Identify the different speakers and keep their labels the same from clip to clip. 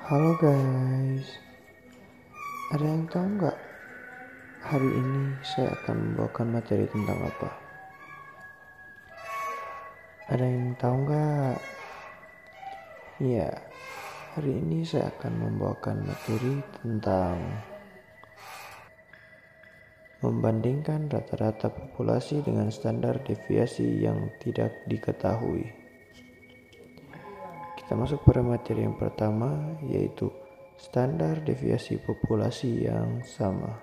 Speaker 1: Halo guys, ada yang tahu nggak hari ini saya akan membawakan materi tentang apa? Ada yang tahu nggak? Iya, hari ini saya akan membawakan materi tentang membandingkan rata-rata populasi dengan standar deviasi yang tidak diketahui. Kita masuk pada materi yang pertama, yaitu standar deviasi populasi yang sama.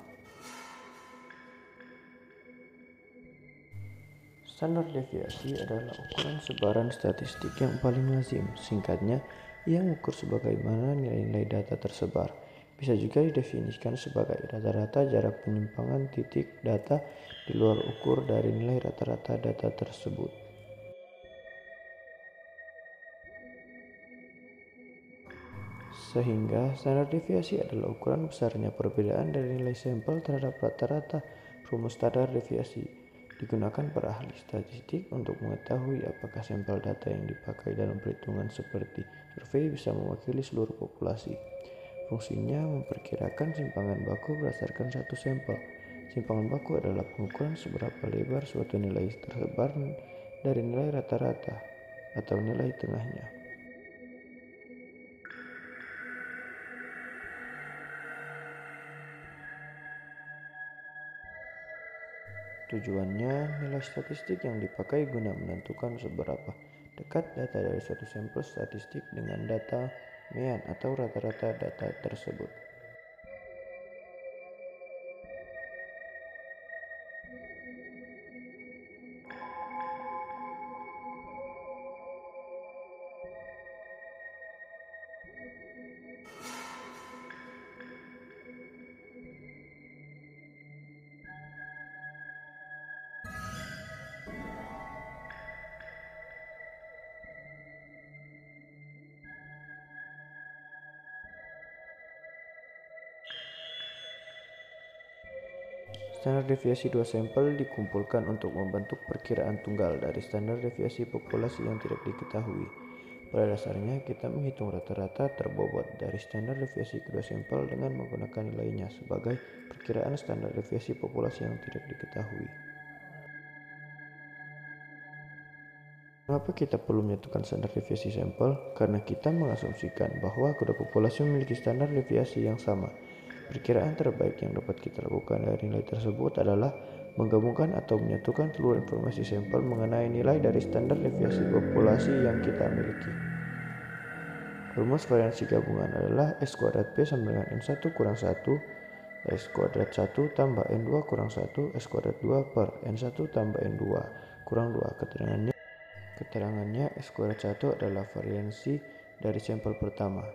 Speaker 1: Standar deviasi adalah ukuran sebaran statistik yang paling lazim. Singkatnya, ia mengukur sebagaimana nilai-nilai data tersebar. Bisa juga didefinisikan sebagai rata-rata jarak penyimpangan titik data di luar ukur dari nilai rata-rata data tersebut. Sehingga standar deviasi adalah ukuran besarnya perbedaan dari nilai sampel terhadap rata-rata. Rumus standar deviasi digunakan para ahli statistik untuk mengetahui apakah sampel data yang dipakai dalam perhitungan seperti survei bisa mewakili seluruh populasi. Fungsinya memperkirakan simpangan baku berdasarkan satu sampel. Simpangan baku adalah pengukuran seberapa lebar suatu nilai tersebar dari nilai rata-rata atau nilai tengahnya. Tujuannya, nilai statistik yang dipakai guna menentukan seberapa dekat data dari suatu sampel statistik dengan data mean atau rata-rata data tersebut. Standar deviasi dua sampel dikumpulkan untuk membentuk perkiraan tunggal dari standar deviasi populasi yang tidak diketahui. Pada dasarnya, kita menghitung rata-rata terbobot dari standar deviasi kedua sampel dengan menggunakan nilainya sebagai perkiraan standar deviasi populasi yang tidak diketahui. Mengapa kita perlu menyatukan standar deviasi sampel? Karena kita mengasumsikan bahwa kedua populasi memiliki standar deviasi yang sama. Perkiraan terbaik yang dapat kita lakukan dari nilai tersebut adalah menggabungkan atau menyatukan seluruh informasi sampel mengenai nilai dari standar deviasi populasi yang kita miliki. Rumus variansi gabungan adalah S kuadrat P sama dengan N1 kurang 1 S kuadrat 1 tambah N2 kurang 1 S kuadrat 2 per N1 tambah N2 kurang 2. Keterangannya S kuadrat 1 adalah variansi dari sampel pertama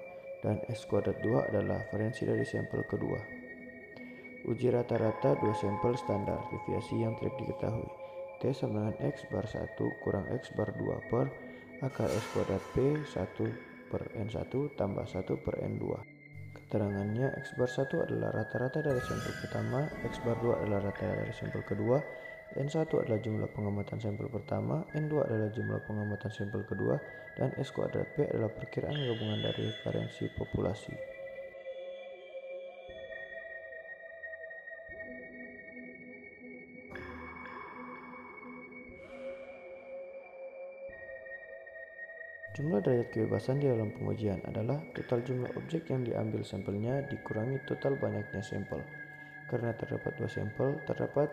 Speaker 1: dan S kuadrat 2 adalah variansi dari sampel kedua. Uji rata-rata dua sampel standar deviasi yang tidak diketahui. T sama dengan X bar 1 kurang X bar 2 per akar S kuadrat P 1 per N1 tambah 1 per N2. Keterangannya X bar 1 adalah rata-rata dari sampel pertama, X bar 2 adalah rata-rata dari sampel kedua, N1 adalah jumlah pengamatan sampel pertama, N2 adalah jumlah pengamatan sampel kedua, dan S kuadrat P adalah perkiraan gabungan dari variansi populasi. Jumlah derajat kebebasan di dalam pengujian adalah total jumlah objek yang diambil sampelnya dikurangi total banyaknya sampel. Karena terdapat dua sampel, terdapat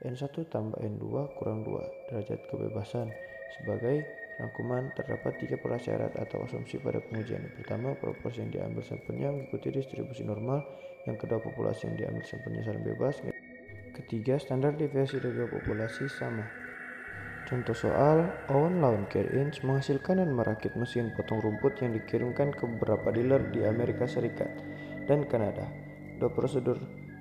Speaker 1: N1 tambah N2 kurang 2 derajat kebebasan. Sebagai rangkuman, terdapat 3 prasyarat atau asumsi pada pengujian. Yang pertama, proporsi yang diambil sampelnya mengikuti distribusi normal. Yang kedua, populasi yang diambil sampelnya saling bebas. Ketiga, standar deviasi dari dua populasi sama. Contoh soal, Owen lawan Carrie Inch menghasilkan dan merakit mesin potong rumput yang dikirimkan ke beberapa dealer di Amerika Serikat dan Kanada. Dua prosedur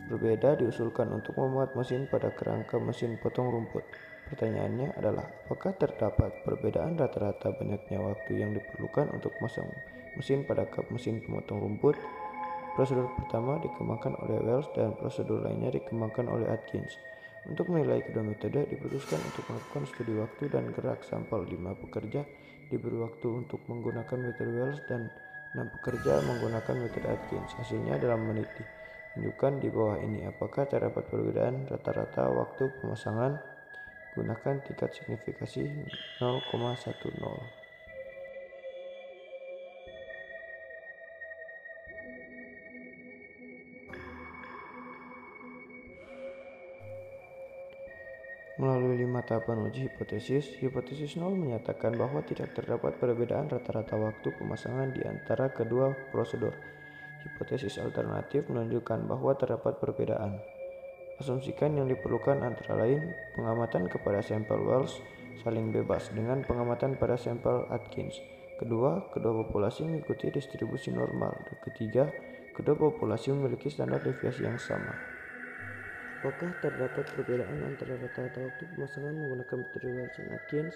Speaker 1: berbeda diusulkan untuk memuat mesin pada kerangka mesin potong rumput. Pertanyaannya adalah, apakah terdapat perbedaan rata-rata banyaknya waktu yang diperlukan untuk memasang mesin pada kap mesin pemotong rumput? Prosedur pertama dikembangkan oleh Wells dan prosedur lainnya dikembangkan oleh Atkins. Untuk menilai kedua metode, diputuskan untuk melakukan studi waktu dan gerak sampel 5 pekerja diberi waktu untuk menggunakan metode Wells dan Nah, bekerja menggunakan metode Atkins. Hasilnya dalam meneliti. Tunjukkan di bawah ini apakah terdapat perbedaan rata-rata waktu pemasangan. Gunakan tingkat signifikasi 0,10. Melalui 5 tahapan uji hipotesis 0 menyatakan bahwa tidak terdapat perbedaan rata-rata waktu pemasangan di antara kedua prosedur. Hipotesis alternatif menunjukkan bahwa terdapat perbedaan. Asumsikan yang diperlukan antara lain pengamatan kepada sampel Wells saling bebas dengan pengamatan pada sampel Atkins. Kedua populasi mengikuti distribusi normal. Dan ketiga, kedua populasi memiliki standar deviasi yang sama. Apakah terdapat perbedaan antara rata-rata waktu pemasangan menggunakan metode Wells dan Atkins?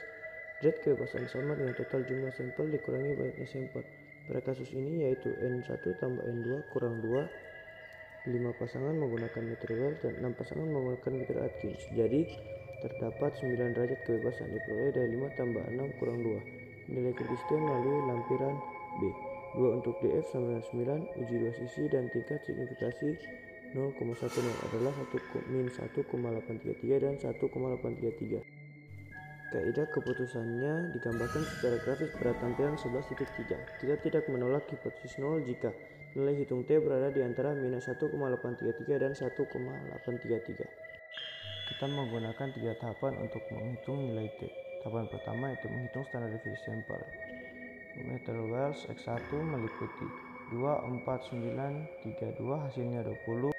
Speaker 1: Rate kebebasan sama dengan total jumlah sampel dikurangi banyaknya sampel. Pada kasus ini yaitu N1 tambah N2 kurang 2, 5 pasangan menggunakan metode Wells dan 6 pasangan menggunakan metode Atkins. Jadi, terdapat 9 derajat kebebasan diperoleh dari 5 tambah 6 kurang 2. Nilai konsisten melalui lampiran B. 2 untuk DF sama dengan 9, uji dua sisi dan tingkat signifikasi 0,10 adalah 1,833 dan 1,833. Kaidah keputusannya digambarkan secara grafis pada tampilan 11.3. Kita tidak menolak hipotesis 0 jika nilai hitung T berada di antara minus 1,833 dan 1,833. Kita menggunakan 3 tahapan untuk menghitung nilai T. Tahapan pertama yaitu menghitung standar deviasi sampel. Metode Wells X1 meliputi 2, 4, 9, 3, 2 hasilnya 20.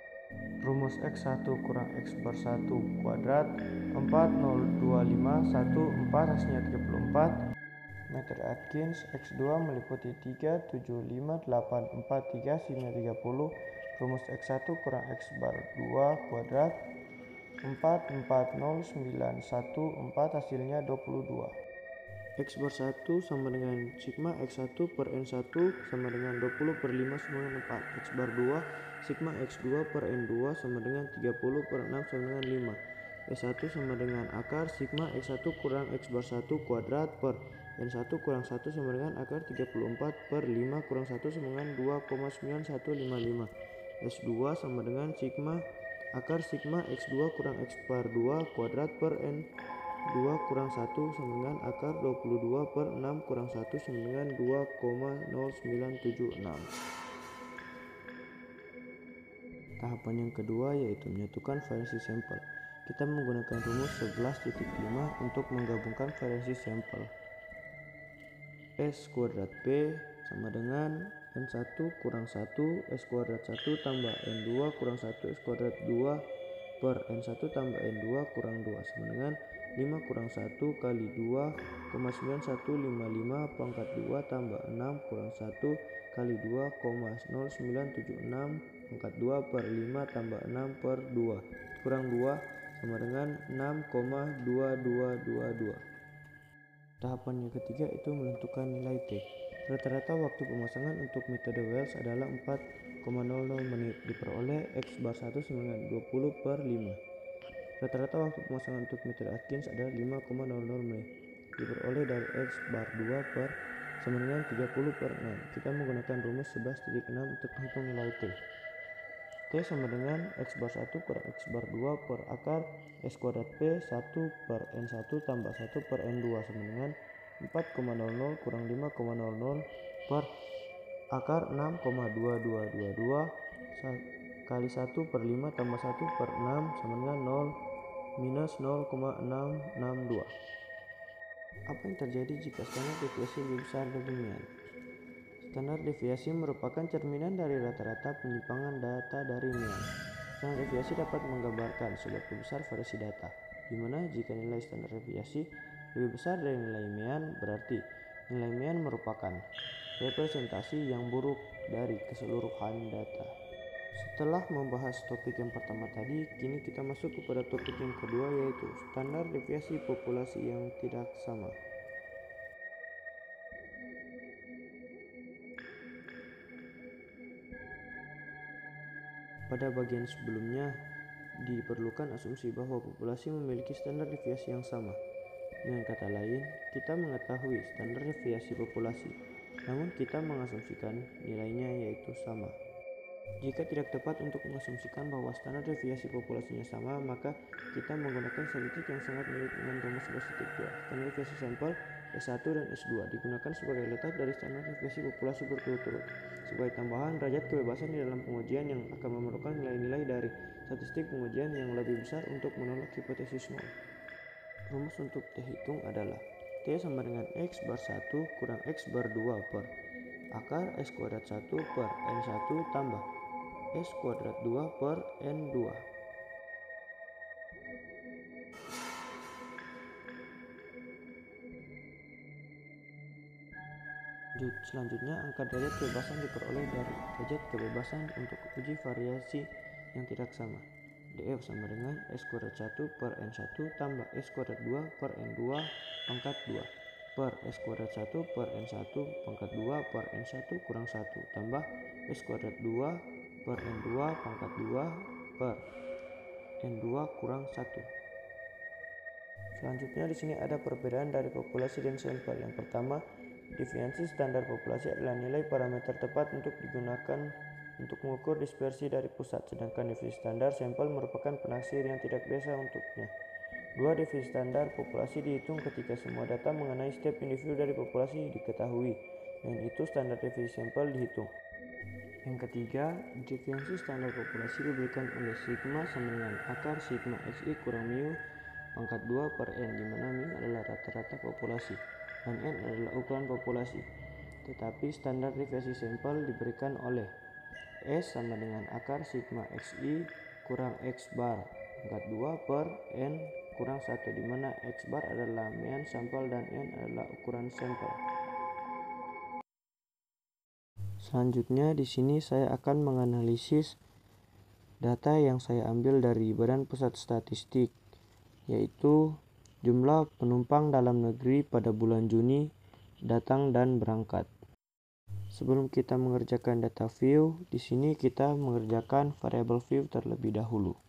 Speaker 1: Rumus X1 kurang X per 1 kuadrat 4, 0, 2, 5, 1, 4 hasilnya 34. Metode Atkins X2 meliputi 3, 7, 5, 8, 4, 3 hasilnya 30. Rumus X1 kurang X bar 2 kuadrat 4, 4, 0, 9, 1, 4 hasilnya 22. X bar 1 sama dengan sigma X1 per N1 sama dengan 20 per 5 sama dengan 4. X bar 2 sigma X2 per N2 sama dengan 30 per 6 sama dengan 5. S1 sama dengan akar sigma X1 kurang X bar 1 kuadrat per N1 kurang 1 sama dengan akar 34 per 5 kurang 1 sama dengan 2,9155. S2 sama dengan sigma akar sigma X2 kurang X bar 2 kuadrat per N2 kurang 1 sama dengan akar 22 per 6 kurang 1 sama dengan 2,0976. Tahapan yang kedua yaitu menyatukan variasi sampel. Kita menggunakan rumus 11.5 untuk menggabungkan variasi sampel. S kuadrat P sama dengan N1 kurang 1 S kuadrat 1 tambah N2 kurang 1 S kuadrat 2 per N1 tambah N2 kurang 2 sama dengan 5 kurang 1 kali 2,9155 pangkat 2 tambah 6 kurang 1 kali 2,0976 pangkat 2 per 5 tambah 6 per 2 kurang 2 sama dengan 6,2222. Tahapan yang ketiga itu menentukan nilai T. Rata-rata waktu pemasangan untuk metode Wells adalah 4,00 menit diperoleh X bar 1 sama dengan 20 per 5. Rata-rata waktu pemasangan untuk metode Atkins adalah 5,00 menit diperoleh dari X bar 2 per sama dengan 30 per 6. Kita menggunakan rumus 11.6 untuk menghitung nilai T. T sama dengan X bar 1 kurang X bar 2 per akar S kuadrat P 1 per N1 tambah 1 per N2 sama dengan 4,00 kurang 5,00 per akar 6,2222 kali 1 per 5 tambah 1 per 6 sama dengan 0 minus 0,662. Apa yang terjadi jika standar deviasi lebih besar dari mean? Standar deviasi merupakan cerminan dari rata-rata penyimpangan data dari mean. Standar deviasi dapat menggambarkan seberapa besar variasi data, di mana jika nilai standar deviasi lebih besar dari nilai mean, berarti nilai mean merupakan representasi yang buruk dari keseluruhan data. Setelah membahas topik yang pertama tadi, kini kita masuk kepada topik yang kedua yaitu standar deviasi populasi yang tidak sama. Pada bagian sebelumnya, diperlukan asumsi bahwa populasi memiliki standar deviasi yang sama. Dengan kata lain, kita mengetahui standar deviasi populasi. namun kita mengasumsikan nilainya yaitu sama. Jika tidak tepat untuk mengasumsikan bahwa standar deviasi populasinya sama, maka kita menggunakan statistik yang sangat mirip dengan rumus statistik 2. Standar deviasi sampel S1 dan S2 digunakan sebagai letak dari standar deviasi populasi berturut-turut. Sebagai tambahan, derajat kebebasan di dalam pengujian yang akan memerlukan nilai-nilai dari statistik pengujian yang lebih besar untuk menolak hipotesis nol. Rumus untuk T hitung adalah T sama dengan X bar 1 kurang X bar 2 per akar S kuadrat 1 per N1 tambah S kuadrat 2 per N2. Selanjutnya, angka derajat kebebasan diperoleh dari derajat kebebasan untuk uji variasi yang tidak sama. df sama dengan S kuadrat 1 per N1 tambah S kuadrat 2 per N2 pangkat 2 per S kuadrat 1 per N1 pangkat 2 per N1 kurang 1 tambah S kuadrat 2 per N2 pangkat 2 per N2 kurang 1. Selanjutnya di sini ada perbedaan dari populasi dan sampel. Yang pertama, deviasi standar populasi adalah nilai parameter tepat untuk digunakan untuk mengukur dispersi dari pusat, sedangkan deviasi standar sampel merupakan penaksir yang tidak biasa untuknya. Dua deviasi standar populasi dihitung ketika semua data mengenai setiap individu dari populasi diketahui, dan itu standar deviasi sampel dihitung. Yang ketiga, deviasi standar populasi diberikan oleh sigma sama dengan akar sigma xi kurang mu pangkat 2 per N, di mana mu adalah rata-rata populasi dan N adalah ukuran populasi. Tetapi standar deviasi sampel diberikan oleh S sama dengan akar sigma xi kurang X bar pangkat 2 per N kurang 1, di mana X bar adalah mean sampel dan N adalah ukuran sampel. Selanjutnya di sini saya akan menganalisis data yang saya ambil dari Badan Pusat Statistik, yaitu jumlah penumpang dalam negeri pada bulan Juni datang dan berangkat. Sebelum kita mengerjakan data view, di sini kita mengerjakan variabel view terlebih dahulu.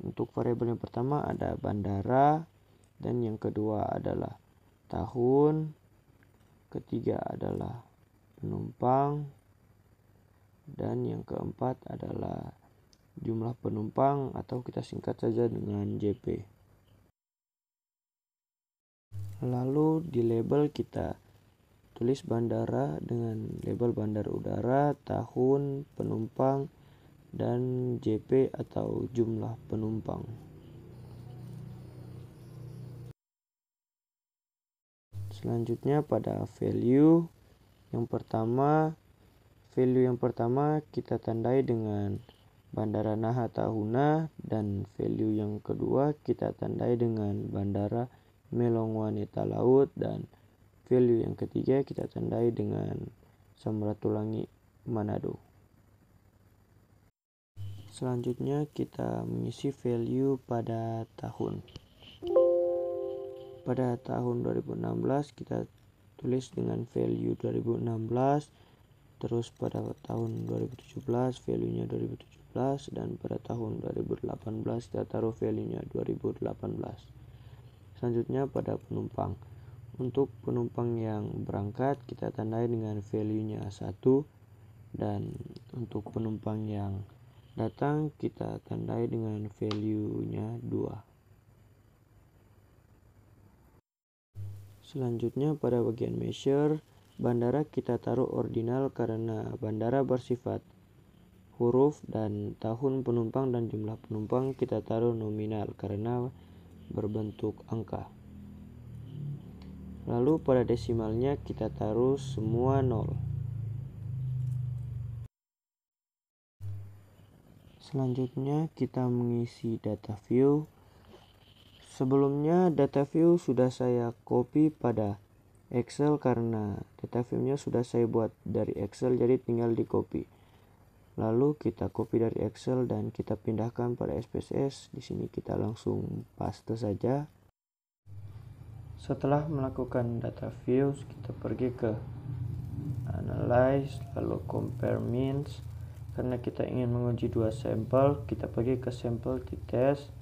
Speaker 1: Untuk variabel yang pertama ada bandara, dan yang kedua adalah tahun, ketiga adalah penumpang, dan yang keempat adalah jumlah penumpang atau kita singkat saja dengan JP. Lalu di label kita tulis bandara dengan label bandar udara, tahun, penumpang, dan JP atau jumlah penumpang. Selanjutnya pada value yang pertama kita tandai dengan Bandara Naha Tahuna, dan value yang kedua kita tandai dengan Bandara Melong Wanita Laut, dan value yang ketiga kita tandai dengan Samratulangi Manado. Selanjutnya kita mengisi value pada tahun. Pada tahun 2016 kita tulis dengan value 2016, terus pada tahun 2017 value-nya 2017, dan pada tahun 2018 kita taruh value-nya 2018. Selanjutnya pada penumpang. Untuk penumpang yang berangkat kita tandai dengan value-nya 1, dan untuk penumpang yang datang kita tandai dengan value-nya 2. Selanjutnya pada bagian measure, bandara kita taruh ordinal karena bandara bersifat huruf, dan tahun penumpang dan jumlah penumpang kita taruh nominal karena berbentuk angka. Lalu pada desimalnya kita taruh semua 0. Selanjutnya kita mengisi data view. Sebelumnya data view sudah saya copy pada Excel karena data view-nya sudah saya buat dari Excel, jadi tinggal di copy. Lalu kita copy dari Excel dan kita pindahkan pada SPSS. Di sini kita langsung paste saja. Setelah melakukan data view, kita pergi ke analyze, lalu compare means. Karena kita ingin menguji dua sampel, kita pergi ke sampel di test.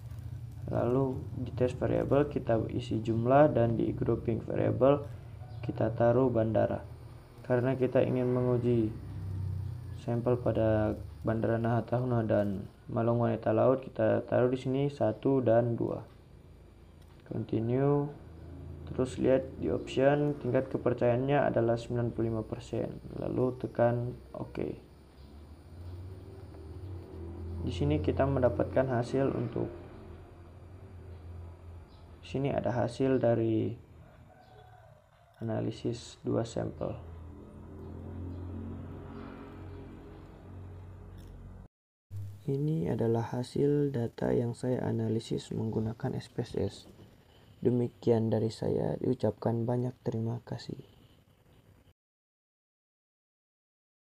Speaker 1: Lalu di test variable kita isi jumlah, dan di grouping variable kita taruh bandara. Karena kita ingin menguji sampel pada Bandara Nahatahuna dan Malung Wanita Laut, kita taruh di sini 1 dan 2. Continue. Terus lihat di option, tingkat kepercayaannya adalah 95%. Lalu tekan OK. Di sini kita mendapatkan hasil untuk sini ada hasil dari analisis 2 sampel. Ini adalah hasil data yang saya analisis menggunakan SPSS. Demikian dari saya, diucapkan banyak terima kasih.